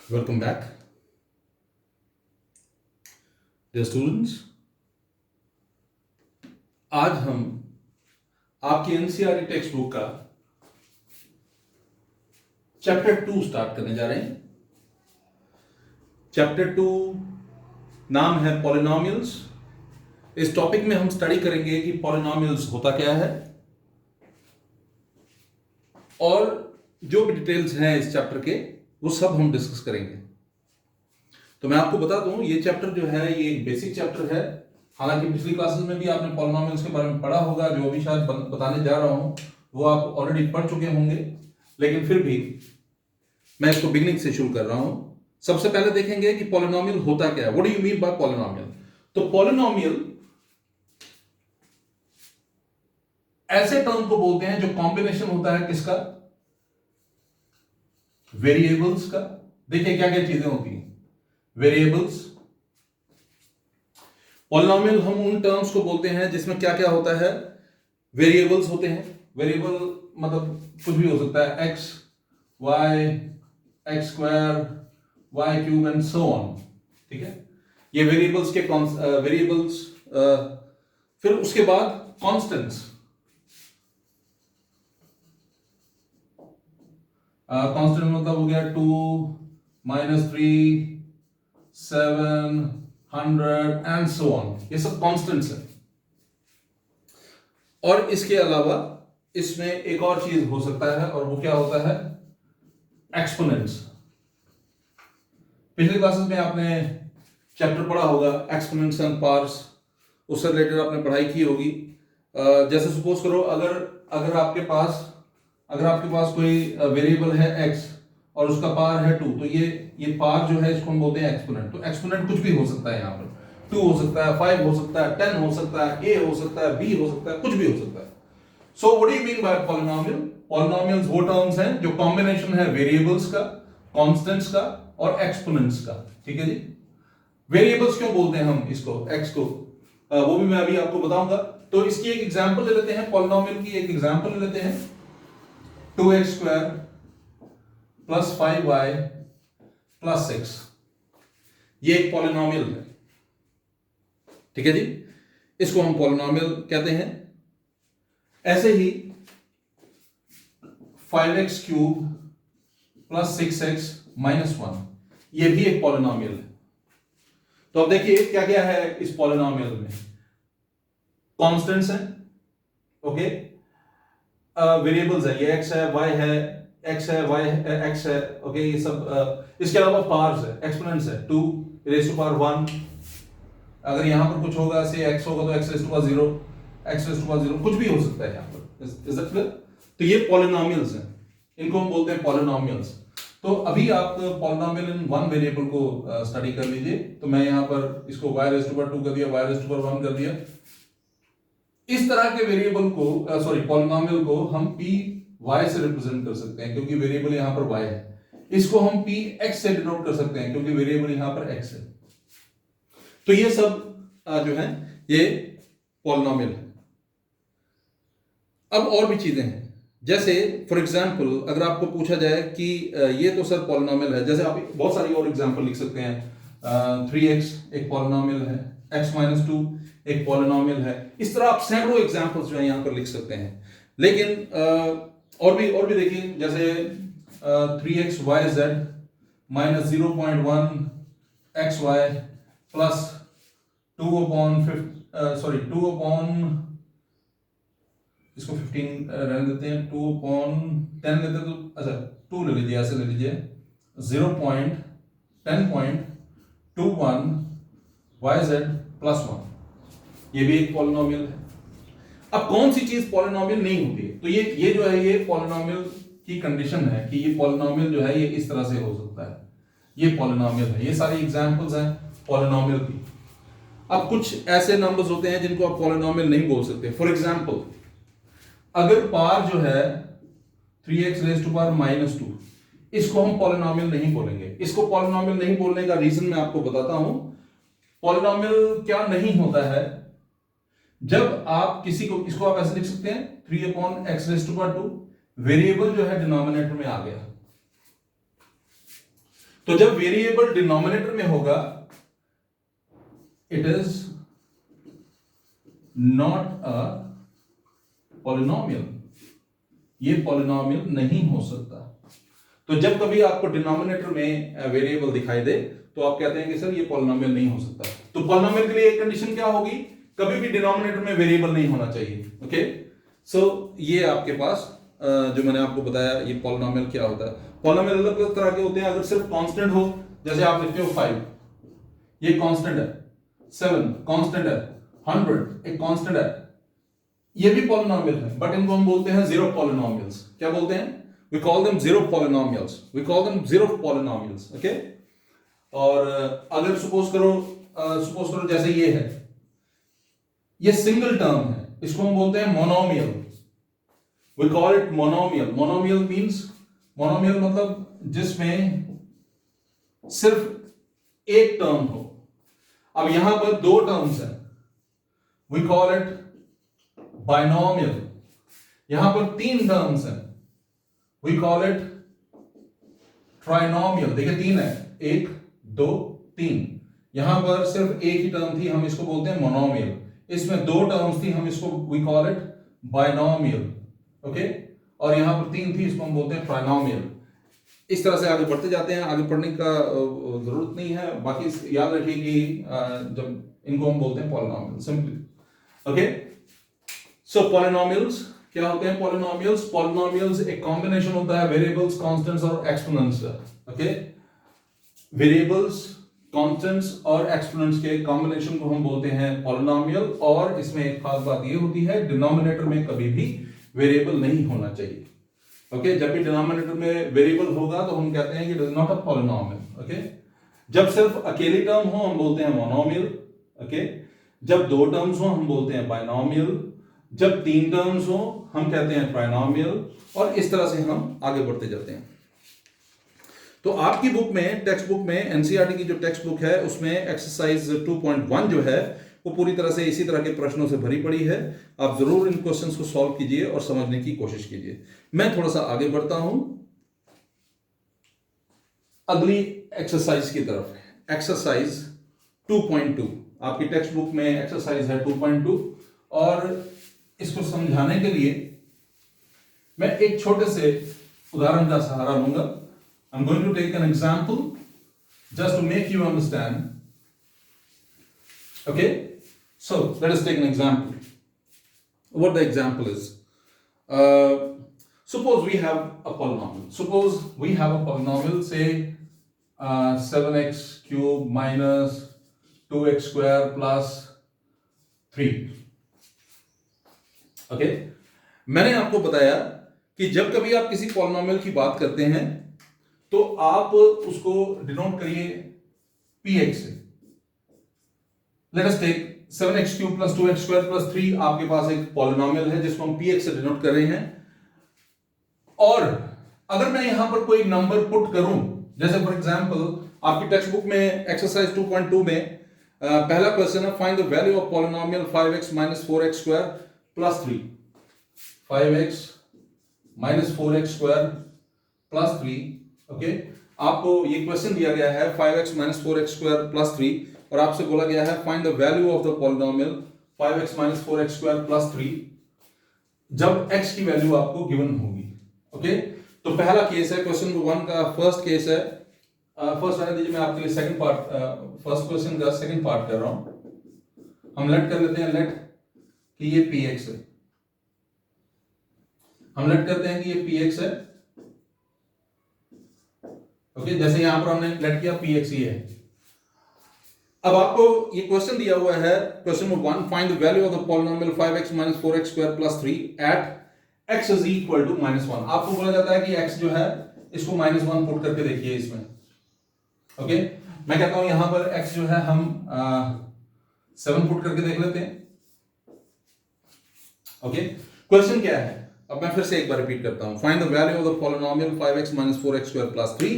Welcome back, dear students. आज हम आपकी एनसीईआरटी टेक्स्ट बुक का चैप्टर 2 स्टार्ट करने जा रहे हैं। चैप्टर 2 नाम है पॉलिनोमियल्स। इस टॉपिक में हम स्टडी करेंगे कि पॉलिनोमियल्स होता क्या है और जो भी डिटेल्स हैं इस चैप्टर के वो सब हम डिस्कस करेंगे। तो मैं आपको बता दूं, ये चैप्टर जो है ये एक बेसिक चैप्टर है। हालांकि पिछली क्लासेस में भी आपने पॉलिनोमियल्स के बारे में पढ़ा होगा, जो अभी शायद बताने जा रहा हूं वो आप ऑलरेडी पढ़ चुके होंगे, लेकिन फिर भी मैं इसको बिगिनिंग से शुरू कर रहा हूं। सबसे पहले देखेंगे कि पॉलिनोमियल होता क्या है। What do you mean by polynomial? तो पॉलिनोमियल ऐसे टर्म को बोलते हैं जो कॉम्बिनेशन होता है किसका? वेरिएबल्स का। देखिए क्या क्या चीजें होती हैं। वेरिएबल्स। पॉलिनोमियल हम उन टर्म्स को बोलते हैं जिसमें क्या क्या होता है? वेरिएबल्स होते हैं। वेरिएबल मतलब कुछ भी हो सकता है, X Y, X square, Y cube and so on. ठीक है, ये वेरिएबल्स के वेरिएबल्स। फिर उसके बाद कॉन्स्टेंट्स। कांस्टेंट मतलब हो गया 2, -3, 7, 100 एंड सो ऑन। ये सब कांस्टेंट्स है। और इसके अलावा इसमें एक और चीज हो सकता है, और वो क्या होता है? एक्सपोनेंट्स। पिछली क्लासेस में आपने चैप्टर पढ़ा होगा एक्सपोनेंट्स एंड पावर्स, उससे रिलेटेड आपने पढ़ाई की होगी। जैसे सपोज करो, अगर आपके पास कोई वेरिएबल है x और उसका पावर है 2, तो ये पावर जो है इसको हम बोलते हैं एक्सपोनेंट। तो एक्सपोनेंट कुछ भी हो सकता है, यहाँ पर 2 हो सकता है, 5 हो सकता है, 10 हो सकता है, a हो सकता है, b हो सकता है, कुछ भी हो सकता है। So what do you mean by polynomial? Polynomials वो टर्म्स हैं जो कॉम्बिनेशन है वेरिएबल्स का, कांस्टेंट्स का और एक्सपोनेंट्स का। ठीक है जी। वेरिएबल्स क्यों बोलते हैं हम इसको, x को? वो भी मैं अभी आपको बताऊंगा। तो इसकी एक एग्जांपल ले लेते हैं, पॉलिनोमियल की एक एग्जांपल ले लेते हैं। 2x square plus 5y plus 6, ये एक पॉलिनोमियल है। ठीक है जी, इसको हम पॉलिनोमियल कहते हैं। ऐसे ही 5x cube plus 6x minus 1, ये भी एक पॉलिनोमियल है। तो अब देखिए क्या क्या है इस पॉलिनोमियल में। कॉन्स्टेंट्स हैं, ओके, वेरिएबल्स है, ये x है, y है, x है, y है, x है, ओके, ये सब। इसके अलावा पावर्स है, एक्सपोनेंट्स है, 2 रेज़ टू पावर 1। अगर यहां पर कुछ होगा, से x होगा तो x raise to power 0, x raise to power 0, कुछ भी हो सकता है यहां पर। Is that clear? तो ये पॉलिनोमियल्स हैं, इनको हम बोलते हैं पॉलिनोमियल्स। तो अभी आप पॉलिनोमियल इन वन वेरिएबल को स्टडी कर लीजिए। तो मैं यहां पर इसको y रेज़ टू पावर 2 कर दिया, y रेज़ टू पावर 1 कर दिया। इस तरह के वेरिएबल को पॉलिनोमियल को हम p y से रिप्रेजेंट कर सकते हैं, क्योंकि वेरिएबल यहां पर y है। इसको हम p x से डिनोट कर सकते हैं, क्योंकि वेरिएबल यहां पर x है। तो ये सब जो है ये पॉलिनोमियल है। अब और भी चीजें हैं, जैसे फॉर एग्जांपल अगर आपको पूछा जाए कि ये तो सर पॉलिनोमियल है, जैसे आप बहुत सारी और एग्जांपल लिख सकते हैं। 3x एक पॉलिनोमियल है, x-2 एक पॉलिनोमियल है। इस तरह आप सैकड़ों एग्जांपल्स जो है यहां पर लिख सकते हैं। लेकिन और भी देखिए, जैसे 3xyz minus 0.1 xy plus 2 upon इसको 15 रहने देते हैं, 2 अपॉन 10 लेते हैं, तो अच्छा 2 ले लीजिए, ऐसे ले लीजिए, 0.10.21 yz प्लस 1, ये भी एक पॉलिनोमियल है। अब कौन सी चीज पॉलिनोमियल नहीं होती है? तो ये जो है ये पॉलिनोमियल की कंडीशन है कि ये पॉलिनोमियल जो है ये इस तरह से हो सकता है, ये पॉलिनोमियल है। ये सारी एग्जांपल्स हैं पॉलिनोमियल की। अब कुछ ऐसे नंबर्स होते हैं जिनको आप पॉलिनोमियल नहीं बोल सकते। फॉर एग्जांपल अगर पावर जो है 3x रेज़ टू पावर -2, इसको हम पॉलिनोमियल नहीं बोलेंगे। इसको पॉलिनोमियल नहीं बोलने का रीजन मैं आपको बताता हूं। पॉलिनोमियल क्या नहीं होता है? जब आप किसी को, इसको आप ऐसे लिख सकते हैं 3/x⁻², वेरिएबल जो है डिनोमिनेटर में आ गया। तो जब वेरिएबल डिनोमिनेटर में होगा, it is not a polynomial, ये पॉलिनोमियल नहीं हो सकता। तो जब कभी आपको डिनोमिनेटर में वेरिएबल दिखाई दे तो आप कहते हैं कि सर ये पॉलिनोमियल नहीं हो सकता। तो पॉलिनोमियल के लिए एक कंडीशन क्या होगी, कभी भी डिनोमिनेटर में वेरिएबल नहीं होना चाहिए। ओके, सो ये आपके पास जो मैंने आपको बताया, ये पॉलिनोमियल क्या होता है। पॉलिनोमियल अलग अलग तरह के होते हैं। अगर सिर्फ कांस्टेंट हो, जैसे आप लिखते हो 5, ये कांस्टेंट है, 7 कांस्टेंट है, 100 एक कांस्टेंट है, ये भी पॉलिनोमियल है, बट इनको हम बोलते हैं जीरो पॉलिनोमियल्स। क्या बोलते हैं? we call them zero polynomials, we call them zero polynomials। okay, और अगर सपोज करो जैसे ये है, ये सिंगल टर्म है, इसको हम बोलते हैं monomial. we call it monomial। monomial means, monomial मतलब जिसमें सिर्फ एक टर्म हो। अब यहां पर दो टर्म्स हैं, we call it बाइनोमियल। यहां पर तीन टर्म्स हैं, we call it ट्राइनोमियल। देखिए तीन है, 1 2 3। यहां पर सिर्फ एक ही टर्म थी, हम इसको बोलते हैं मोनोमियल। इसमें दो टर्म्स थी, हम इसको we call it binomial. Okay, और यहां पर तीन थी, इसको हम बोलते हैं ट्राइनोमियल। इस तरह से आगे बढ़ते जाते हैं। आगे पढ़ने का जरूरत नहीं है, बाकी याद रखिए कि जब इनको हम बोलते हैं पॉलिनोमियल सिंपली। ओके, सो पॉलिनोमियल्स क्या होते हैं? पॉलिनोमियल्स एक कॉम्बिनेशन होता है वेरिएबल्स, कांस्टेंट्स और एक्सपोनेंट्स का। ओके, वेरिएबल्स, कांस्टेंट्स और एक्सपोनेंट्स के कॉम्बिनेशन को हम बोलते हैं पॉलिनोमियल। और इसमें एक खास बात ये होती है, डिनोमिनेटर में कभी भी वेरिएबल नहीं होना चाहिए। ओके, जब भी डिनोमिनेटर में वेरिएबल होगा तो हम कहते हैं कि it is not a polynomial. Okay, जब सिर्फ अकेली टर्म हो हम बोलते हैं मोनोमियल। ओके, जब दो टर्म्स हो हम बोलते हैं बाइनोमियल, जब तीन टर्म्स हो हम कहते हैं ट्राइनोमियल, और इस तरह से हम आगे बढ़ते जाते हैं। तो आपकी बुक में, टेक्स्ट बुक में, एनसीईआरटी की जो टेक्स्ट बुक है उसमें एक्सरसाइज 2.1 जो है वो पूरी तरह से इसी तरह के प्रश्नों से भरी पड़ी है। आप जरूर इन क्वेश्चंस को सॉल्व कीजिए और समझने की कोशिश कीजिए। मैं थोड़ा सा आगे बढ़ता हूं अगली एक्सरसाइज की तरफ। एक्सरसाइज 2.2 आपकी टेक्स्ट बुक में एक्सरसाइज है 2.2, और इसको समझाने के लिए मैं एक छोटे से उदाहरण का सहारा लूंगा। I am going to take an example just to make you understand. Okay, so let us take an example. What the example is, suppose we have a polynomial, suppose we have a polynomial, say 7x cube minus 2x square plus 3। Okay, मैंने आपको बताया कि जब कभी आप किसी polynomial की बात करते हैं तो आप उसको डिनोट करिए px से। Let us take 7x cube plus 2x square plus 3, आपके पास एक पॉलिनोमियल है जिसको हम px से डिनोट कर रहे हैं। और अगर मैं यहां पर कोई नंबर पुट करूं, जैसे फॉर एग्जांपल आपकी टेक्स्ट बुक में एक्सरसाइज 2.2 में पहला क्वेश्चन है, find the value of polynomial 5x minus 4x square plus 3। 5x minus 4x square plus 3। Okay, आपको ये क्वेश्चन दिया गया है 5x minus 4x square plus 3, और आपसे बोला गया है find the value of the polynomial 5x minus 4x square plus 3 जब x की वैल्यू आपको गिवन होगी। ओके, तो पहला केस है, क्वेश्चन नंबर 1 का फर्स्ट केस है। फर्स्ट आने दीजिए, मैं आपके लिए सेकंड पार्ट, फर्स्ट क्वेश्चन का सेकंड पार्ट कर रहा हूं। हम लेट कर लेते हैं, लेट कि ये px है। हम लेट करते हैं कि ये px है। ओके, जैसे यहां पर हमने लेट किया px ही है। अब आपको ये क्वेश्चन दिया हुआ है, question number 1, find the value of the polynomial 5x minus 4x square plus 3 at x is equal to -1। आपको बोला जाता है कि x जो है इसको -1 पुट करके देखिए इसमें। ओके, मैं कहता हूं यहां पर x जो है हम 7 पुट करके देख लेते हैं। ओके, क्वेश्चन क्या है, अब मैं फिर से एक बार रिपीट करता हूं। Find the value of the polynomial 5x minus 4x square plus 3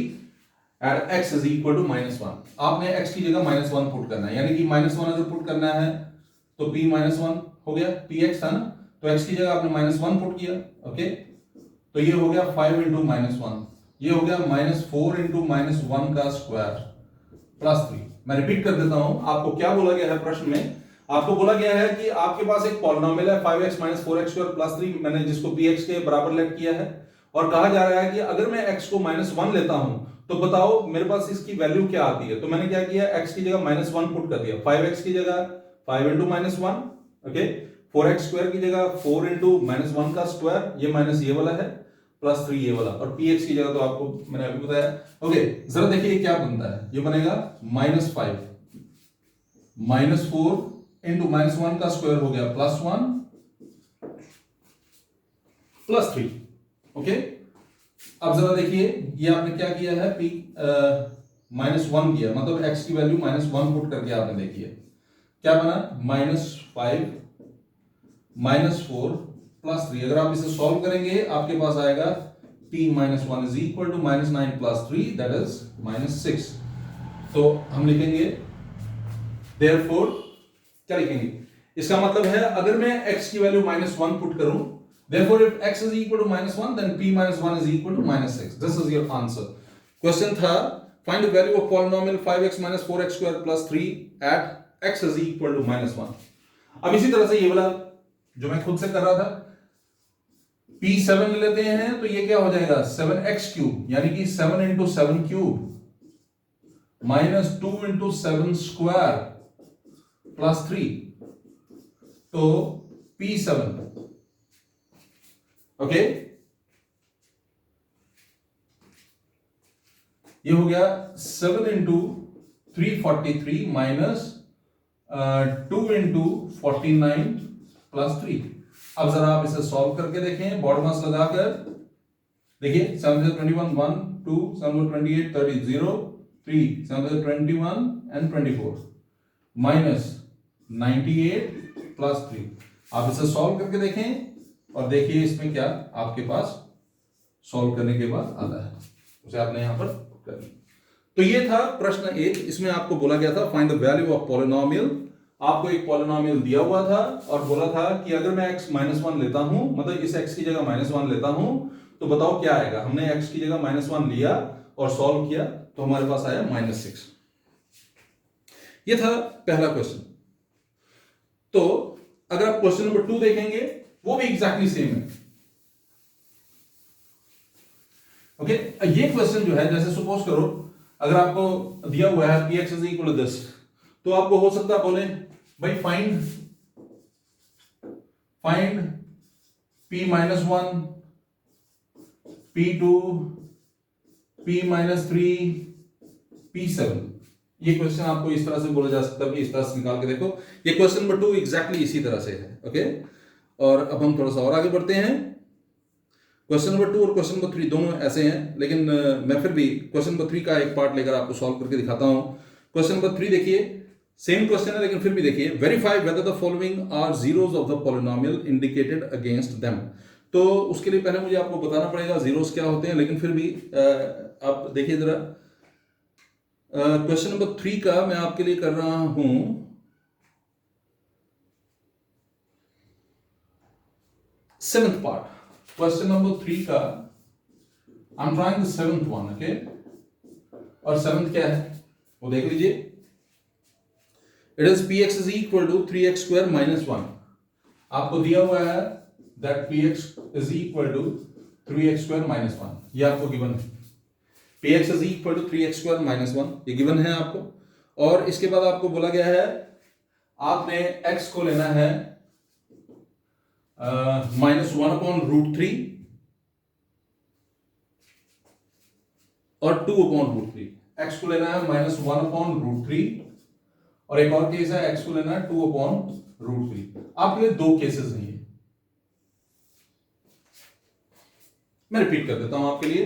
at x is equal to -1। आपने x की जगह -1 पुट करना है, यानी कि -1 अगर पुट करना है तो p -1 हो गया, px था ना, तो x की जगह आपने -1 पुट किया। ओके, तो ये हो गया 5 इंटू -1, ये हो गया -4 इंटू -1 का स्क्वायर +3। मैं रिपीट कर देता हूं, आपको क्या बोला गया है प्रश्न में? आपको बोला गया है कि आपके पास एक पॉलिनोमियल है 5x - 4x² +3, मैंने जिसको px के बराबर लेट किया है, और कहा जा रहा है कि अगर मैं x को -1 लेता हूं तो बताओ मेरे पास इसकी वैल्यू क्या आती है। तो मैंने क्या किया, x की जगह -1 पुट कर दिया, 5x की जगह 5 इंटू -1, ओके, 4x² की जगह 4 इंटू -1 का स्क्वायर, ये माइनस ये वाला है, +3 ये वाला, और px की जगह तो आपको मैंने अभी बताया। ओके, जरा देखिए क्या बनता है, ये बनेगा -5 -4 इंटू -1 का स्क्वायर हो गया +1 +3। ओके, अब जरा देखिए ये आपने क्या किया है, -1 किया, मतलब x की वैल्यू -1 पुट करके आपने देखिए क्या बना, -5 -4 +3। अगर आप इसे सॉल्व करेंगे आपके पास आएगा p - 1 is equal to -9 +3 that is -6। तो हम लिखेंगे देयरफॉर, क्या लिखेंगे, इसका मतलब है अगर मैं x की वैल्यू -1 पुट करूं, therefore if x is equal to -1 then p - 1 is equal to -6। this is your answer। Question था find the value of polynomial 5x - 4x² +3 at x is equal to -1। अब इसी तरह से ये वाला जो मैं खुद से कर रहा था, p7 लेते हैं तो ये क्या हो जाएगा, 7x³ यानी कि 7 इंटू 7³ -2 इंटू 7² +3, तो p7, ओके, ये हो गया 7 इंटू 343 माइनस 2 इंटू 49 +3। अब जरा आप इसे सॉल्व करके देखें, बॉड मास लगाकर देखिए, 7 से 21 1 2 7 से 28 30 0 3 7 से 21 and 24 माइनस 98 +3। आप इसे सॉल्व करके देखें और देखिए इसमें क्या आपके पास सॉल्व करने के बाद आता है, उसे आपने यहां पर कर लिया। तो ये था प्रश्न 1, इसमें आपको बोला गया था find the value of polynomial. आपको एक पॉलिनोमियल दिया हुआ था और बोला था कि अगर मैं x -1 लेता हूं, मतलब इस x की जगह -1 लेता हूं, तो बताओ क्या आएगा। हमने x की जगह -1 लिया और सॉल्व किया तो हमारे पास आया -6। ये था पहला क्वेश्चन। तो अगर आप क्वेश्चन नंबर 2 देखेंगे वो भी एग्जैक्टली सेम है। ओके, ये क्वेश्चन जो है, जैसे सपोज करो अगर आपको दिया हुआ है px is equal to this, तो आपको हो सकता है बोले भाई find p -1 p2 p -3 p7। ये क्वेश्चन आपको इस तरह से बोला जा सकता है, इस तरह से निकाल के देखो। ये क्वेश्चन नंबर 2 एग्जैक्टली इसी तरह से है। ओके, और अब हम थोड़ा सा और आगे बढ़ते हैं। क्वेश्चन नंबर 2 और क्वेश्चन नंबर 3 दोनों ऐसे हैं, लेकिन मैं फिर भी क्वेश्चन नंबर 3 का एक पार्ट लेकर आपको सॉल्व करके दिखाता हूं। क्वेश्चन नंबर 3 देखिए, सेम क्वेश्चन है लेकिन फिर भी देखिए, verify whether the following are zeros of the polynomial indicated against them. तो उसके लिए पहले मुझे आपको बताना पड़ेगा जीरोस क्या होते हैं, लेकिन फिर भी आप देखिए जरा, क्वेश्चन नंबर 3 का मैं आपके लिए कर रहा हूं सेवेंथ पार्ट। क्वेश्चन नंबर 3 का I am trying the seventh one, okay, और सेवेंथ क्या है वो देख लीजिए। It is px is equal to 3x² -1। आपको दिया हुआ है that px is equal to 3x² -1, ये आपको गिवन है। px is equal to 3x² -1, ये गिवन है आपको। और इसके बाद आपको बोला गया है आपने x को लेना है -1/√3 और 2/√3। x को लेना है -1/√3 और एक और केस है x को लेना है 2/√3। आपके लिए दो केसेस हैं ये, मैं रिपीट कर देता हूं आपके लिए।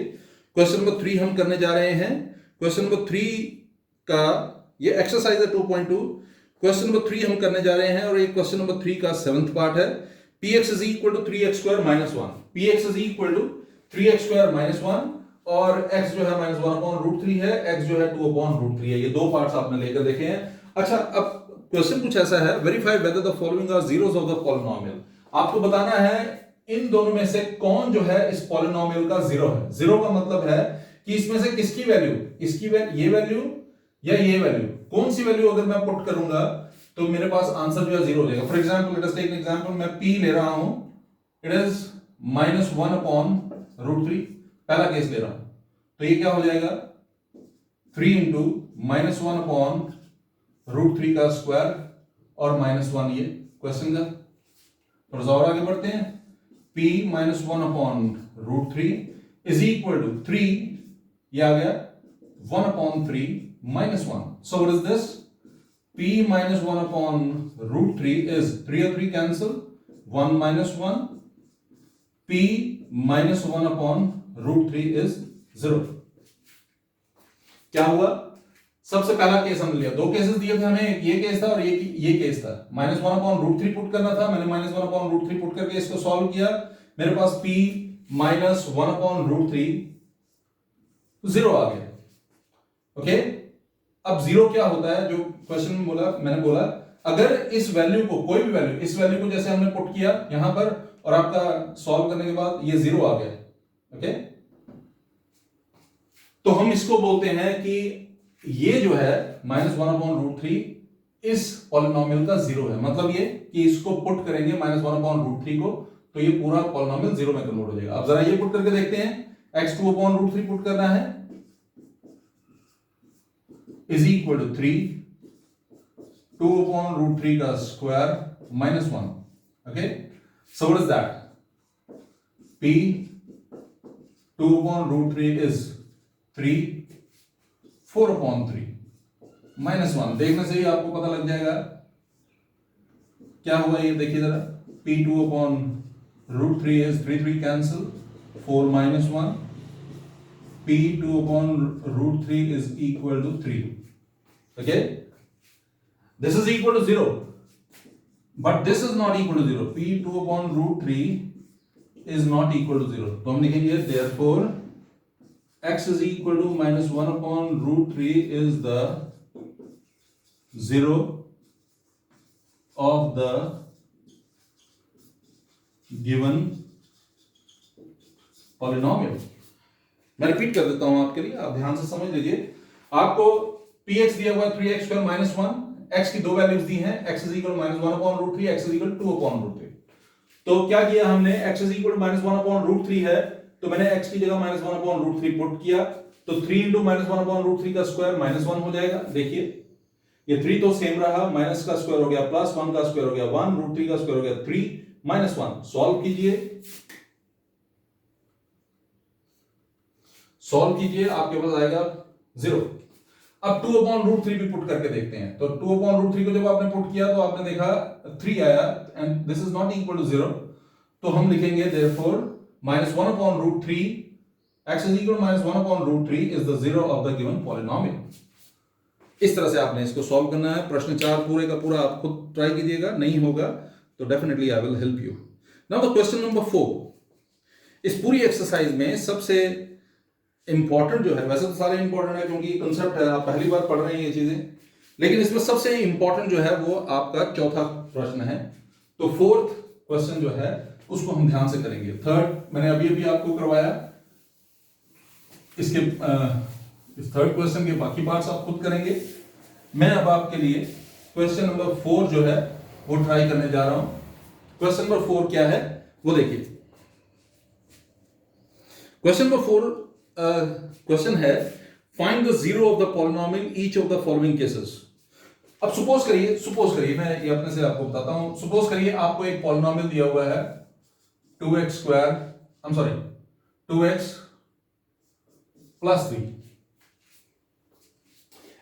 क्वेश्चन नंबर 3 हम करने जा रहे हैं। क्वेश्चन नंबर 3 का ये एक्सरसाइज है 2.2। क्वेश्चन नंबर 3 हम करने जा रहे हैं और ये क्वेश्चन नंबर 3 का 7th पार्ट है। px is equal to 3x² -1, px is equal to 3x² -1 और x जो है -1/√3 है, x जो है 2/√3 है। ये दो पार्ट्स आपने लेकर देखे हैं। अच्छा, अब क्वेश्चन कुछ ऐसा है, verify whether the following are zeros of the polynomial. आपको बताना है इन दोनों में से कौन जो है इस पॉलिनोमियल का जीरो है। जीरो का मतलब है कि इसमें से किसकी वैल्यू, ये वैल्यू या ये वैल्यू, कौन सी वैल्यू अगर मैं पुट करूंगा तो मेरे पास आंसर जो है 0 हो जाएगा। For example let us take an example, मैं p ले रहा हूं, इट इज -1/√3, पहला केस ले रहा हूं, तो ये क्या हो जाएगा 3 इंटू -1/√3 का स्क्वायर और -1 ये क्वेश्चन का। थोड़ा सा और आगे बढ़ते हैं, p -1/√3 इज इक्वल टू 3, ये आ गया 1/3 -1. So what is this? p -1/√3 is 3 और 3 cancel, 1 -1. p -1/√3 is 0. क्या हुआ? सबसे पहला केस हमने लिया, दो केसेस दिए थे हमें, ये केस था और ये केस था। -1/√3 पुट करना था, मैंने -1/√3 पुट करके इसको सॉल्व किया, मेरे पास p -1/√3 0 आ गया। ओके, अब 0 क्या होता है, जो क्वेश्चन में मैंने बोला अगर इस वैल्यू को, कोई भी वैल्यू, इस वैल्यू को जैसे हमने पुट किया यहां पर और आपका सॉल्व करने के बाद ये 0 आ गया। ओके, तो हम इसको बोलते हैं कि ये जो है -1/√3 इस पॉलिनोमियल का 0 है। मतलब ये कि इसको पुट करेंगे -1/√3 को, तो ये पूरा पॉलिनोमियल 0 में कन्वर्ट हो जाएगा। अब जरा ये पुट करके देखते हैं, x 2/√3 पुट करना है इज इक्वल टू 3, 2/√3 का square -1. Okay, so what is that? p 2/√3 is 3, 4/3 -1. देखने से ही आपको पता लग जाएगा क्या हुआ, ये देखिए जरा, p 2/√3 is 3 cancel, 4 -1. p 2/√3 is equal to 3. Okay, this is equal to 0, but this is not equal to 0. p 2/√3 is not equal to 0. तो हम लिखेंगे therefore x is equal to -1/√3 is the 0 of the given polynomial. मैं repeat कर देता हूं आपके लिए, आप ध्यान से समझ लीजिए। आपको px दिया हुआ 3x स्क्वायर -1, x की दो वैल्यूज दी हैं, x is equal to -1/√3, x is equal to 2/√3. तो क्या किया हमने, x is equal to -1/√3 है, तो मैंने x की जगह -1/√3 पुट किया, तो 3 इंटू -1/√3 का स्क्वायर -1 हो जाएगा। देखिए ये 3 तो सेम रहा, माइनस का स्क्वायर हो गया प्लस, 1 का स्क्वायर हो गया 1, √3 का स्क्वायर हो गया 3 -1. सॉल्व कीजिए, आपके पास आएगा 0. अब 2/√3 भी पुट करके देखते हैं, तो 2/√3 को जब आपने पुट किया तो आपने देखा 3 आया, and this is not equal to 0, तो हम लिखेंगे therefore -1/√3, x is equal to -1/√3 is the 0 of the given polynomial. इस तरह से आपने इसको सॉल्व करना है। प्रश्न 4 पूरे का पूरा आप खुद ट्राई कीजिएगा, नहीं होगा तो definitely I will help you. Now the question number 4, इस पूरी एक्सरसाइज में सबसे इंपॉर्टेंट जो है, वैसे तो सारे इंपॉर्टेंट है क्योंकि कंसेप्ट है, आप पहली बार पढ़ रहे हैं ये चीजें, लेकिन इसमें सबसे इंपॉर्टेंट जो है वो आपका चौथा प्रश्न है। तो 4th क्वेश्चन जो है उसको हम ध्यान से करेंगे। 3rd मैंने अभी आपको करवाया, इसके इस 3rd क्वेश्चन के बाकी पार्ट्स आप खुद करेंगे। मैं अब आपके लिए क्वेश्चन नंबर 4 जो है वो ट्राई करने जा रहा हूं। क्वेश्चन नंबर 4 क्या है वो देखिए। क्वेश्चन नंबर 4 क्वेश्चन है, find the 0 of the polynomial each of the following cases. अब सपोज करिए मैं ये अपने से आपको बताता हूं। सपोज करिए आपको एक पॉलिनोमियल दिया हुआ है 2x प्लस 3।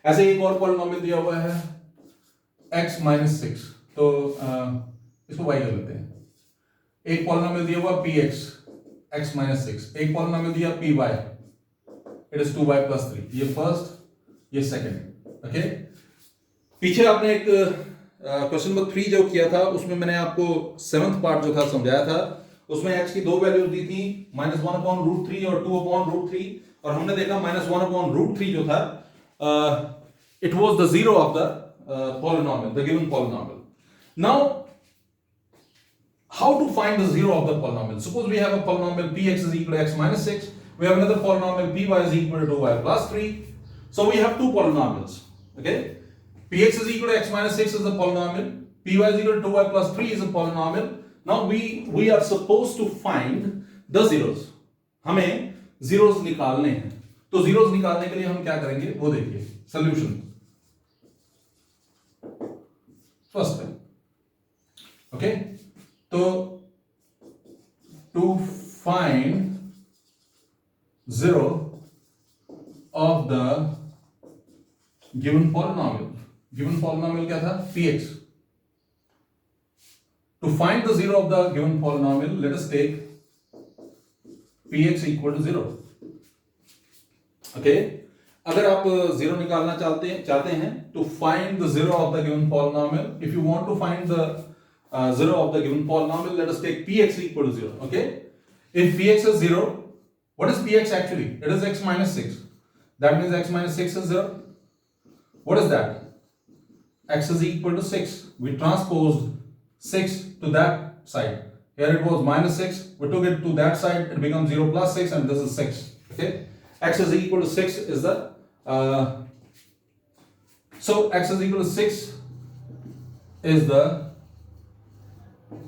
ऐसे एक और पॉलिनोमियल दिया हुआ है x माइनस 6, तो इसको y कर लेते हैं। एक पॉलिनोमियल दिया हुआ px x माइनस 6, एक पॉलिनोमियल दिया py, it is 2y plus 3। ये फर्स्ट, ये सेकंड। ओके, पीछे आपने एक क्वेश्चन नंबर 3 जो किया था उसमें मैंने आपको 7th पार्ट जो था समझाया था, उसमें x की दो वैल्यूज दी थी, -1/√3 और 2/√3, और हमने देखा -1/√3 जो था it was the 0 of the polynomial, the given polynomial. Now how to find the 0 of the polynomial? Suppose we have a polynomial px is equal to x minus 6, We have another polynomial py is equal to 2y plus 3. So we have two polynomials. Okay, px is equal to x minus 6 is a polynomial. Py is equal to 2y plus 3 is a polynomial. Now we are supposed to find the zeros. हमें zeros निकालने हैं. तो zeros निकालने के लिए हम क्या करेंगे वो देखिए. Solution. First है. Okay, तो to find zero of the given polynomial क्या था px. To find the zero of the given polynomial, let us take px equal to 0. Okay, अगर आप जीरो निकालना चाहते हैं to find the zero of the given polynomial, if you want to find the zero of the given polynomial, let us take px equal to 0. Okay, if px is 0, what is px actually? It is x minus 6. That means x minus 6 is 0. What is that? X is equal to 6. We transposed 6 to that side. Here it was minus 6. We took it to that side. It becomes 0 plus 6 and this is 6. Okay. X is equal to 6 is the so x is equal to 6 is the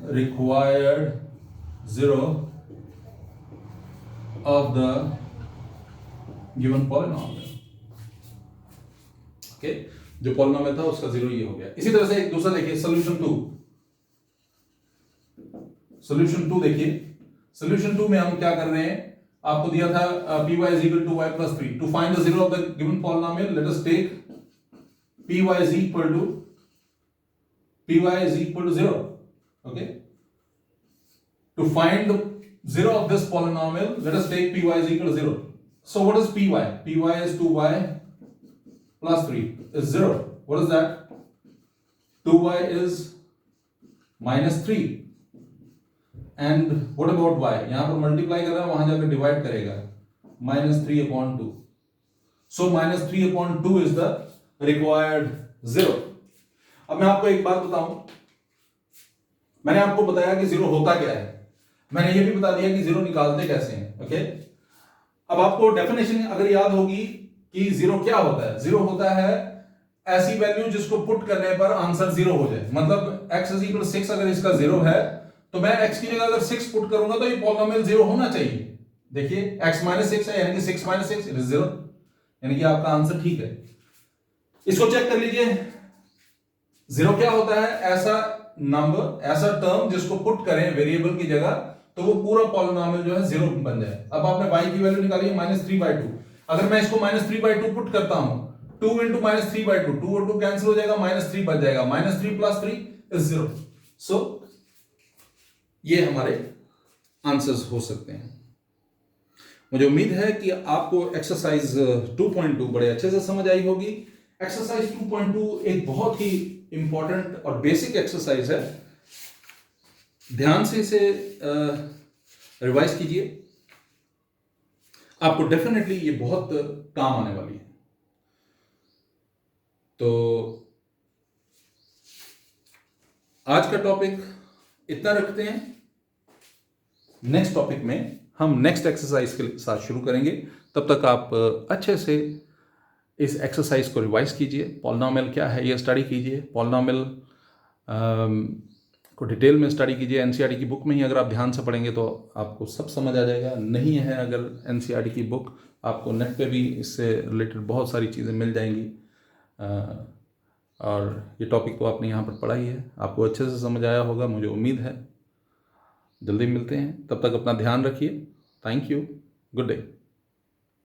required zero of the given polynomial. Okay, जो polynomial था उसका zero ये हो गया. इसी तरह से एक दूसरा देखिए solution 2. Solution 2 देखिए. Solution 2 में हम क्या कर रहे हैं? आपको दिया था py is equal to y plus 3. To find the zero of the given polynomial, let us take py is equal to 0. Okay. To find the zero of this polynomial, let us take py is equal to 0. So what is py? Py is 2y plus 3 is 0. What is that? 2y is minus 3. And what about y? यहाँ पर multiply कर रहा है, वहां जाकर divide करेगा. Minus 3 upon 2. So minus 3 upon 2 is the required zero. अब मैं आपको एक बात बताऊं. मैंने आपको बताया कि जीरो होता क्या है. मैंने ये भी बता दिया कि जीरो निकालते कैसे हैं. ओके, अब आपको डेफिनेशन अगर याद होगी कि जीरो क्या होता है. जीरो होता है ऐसी वैल्यू जिसको पुट करने पर आंसर जीरो हो जाए. मतलब x इज इक्वल 6 अगर इसका जीरो है तो मैं x की जगह अगर 6 पुट करूंगा तो ये पॉलिनोमियल जीरो होना चाहिए. देखिए x माइनस 6 है यानी कि 6 माइनस 6 इट इज जीरो, यानी कि आपका आंसर ठीक है. इसको चेक कर लीजिए. जीरो क्या होता है? ऐसा नंबर, ऐसा टर्म जिसको पुट करें वेरिएबल की जगह तो वो पूरा पॉलिनोमियल जो है जीरो बन जाए. अब आपने y की वैल्यू निकाली है -3/2. अगर मैं इसको -3/2 पुट करता हूं 2 into -3/2, 2 और 2 कैंसिल हो जाएगा, -3 बच जाएगा. -3 plus 3 is 0. सो ये हमारे आंसर्स हो सकते हैं. मुझे उम्मीद है कि आपको एक्सरसाइज 2.2 बड़े अच्छे से समझ आई होगी. एक्सरसाइज 2.2 एक बहुत ही इंपॉर्टेंट और बेसिक एक्सरसाइज है. ध्यान से इसे रिवाइज कीजिए. आपको डेफिनेटली ये बहुत काम आने वाली है. तो आज का टॉपिक इतना रखते हैं. नेक्स्ट टॉपिक में हम नेक्स्ट एक्सरसाइज के साथ शुरू करेंगे. तब तक आप अच्छे से इस एक्सरसाइज को रिवाइज कीजिए. पॉलिनोमियल क्या है ये स्टडी कीजिए. पॉलिनोमियल को डिटेल में स्टडी कीजिए. एनसीईआरटी की बुक में ही अगर आप ध्यान से पढ़ेंगे तो आपको सब समझ आ जाएगा. नहीं है अगर एनसीईआरटी की बुक, आपको नेट पे भी इससे रिलेटेड बहुत सारी चीज़ें मिल जाएंगी. और ये टॉपिक तो आपने यहाँ पर पढ़ा ही है, आपको अच्छे से समझ आया होगा मुझे उम्मीद है. जल्दी मिलते हैं, तब तक अपना ध्यान रखिए. Thank you. Good day.